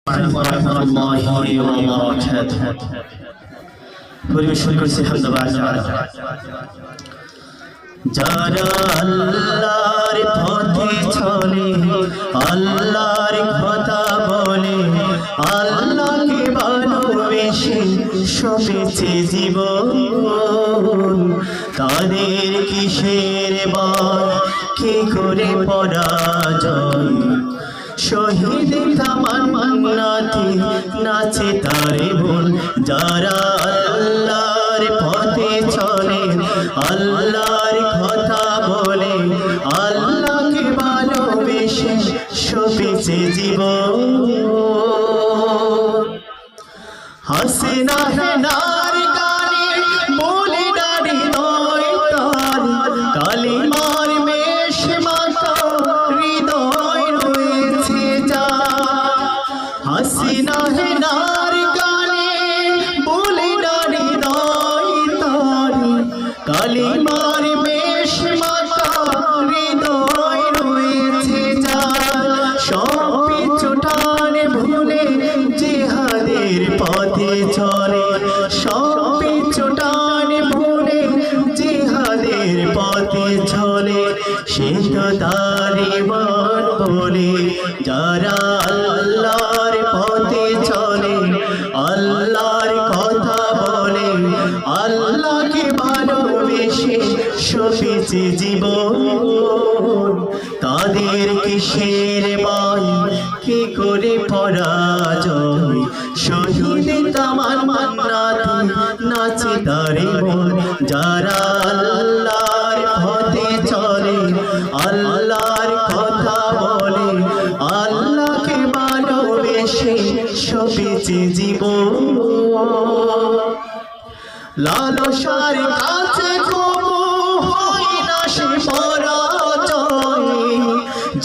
রাহমাতুল্লাহি ওয়া বারাকাতুহু। পরিবেশন করছি হামদাবাদ। যারা আল্লাহর পথে চলে, আল্লাহর কথা বলে, আল্লাহকে ভালোবেসে সবেছে জীবন, তাদের কিসের ভয়, কি করে পরাজয়। শহীদ তামান্নাতে নাচে তারে বল। যারা আল্লাহর পথে চলে, আল্লাহর কথা বলে, আল্লাহকে ভালোবেসে সবেছে জীবন। হাসিনা হেনার গানে বলে নারী নয় তার, কালিমার মেষ মাতা হৃদয় রয়েছে যা। হাসিনা হেনার গানে বলে নারী নয় তার, কালিমার মেষ মাতা হৃদয় রয়েছে যা। সব পিছুটান ভুলে জিহাদের পথে চলে, সব পিছুটান ভুলে জিহাদের পথে চলে, সে তো তার ঈমান বলে। যারা আল্লাহর পথে চলে, আল্লাহর কথা বলে, আল্লাহকে ভালোবেসে সবেছে জীবন, তাদের কিসের ভয়, কি করে পরাজয়। শহীদ তামান্নাতে নাচে তারে বল। যারা আল্লাহর পথে চলে, আল্লাহর কথা বলে, আল্লাহকে ভালোবেসে সবেছে জীবন। লালসার কাছে কবু হয় না সে পরাজয়,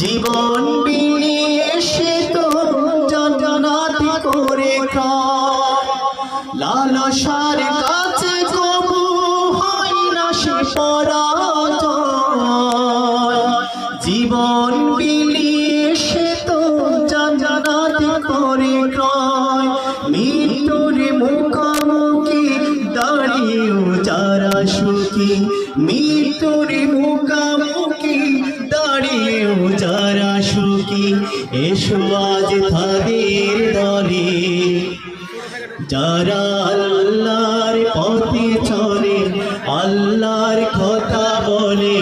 জীবন বিলিয়ে সে তো জান্নাতি করে খায়। লালসার কাছে কবু হয় না সে পরাজয়, জীবন বিলিয়ে সে তো জান্নাতি করে খায়। মৃত্যুর মুখোমুখি দাঁড়িয়েও যারা সুখী, মৃত্যুর মুখোমুখি দাঁড়িয়েও যারা সুখী, এসো আজ তাদের দলে। যারা আল্লাহর পথে চলে, আল্লাহর কথা বলে,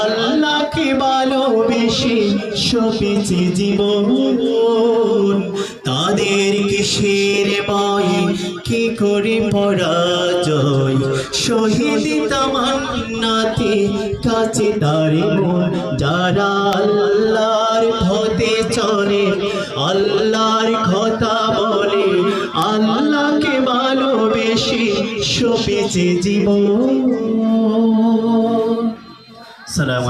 আল্লাহকে ভালোবেসে সবেছে জীবন, তাদের কিসের ভয়, কি করে পরাজয়। শহীদ তামান্নাতে কাছে তারে বল। যারা আল্লাহর পথে চলে, আল্লাহর কথা বলে, আল্লাহকে ভালোবেসে সবেছে জীবন। সালাম।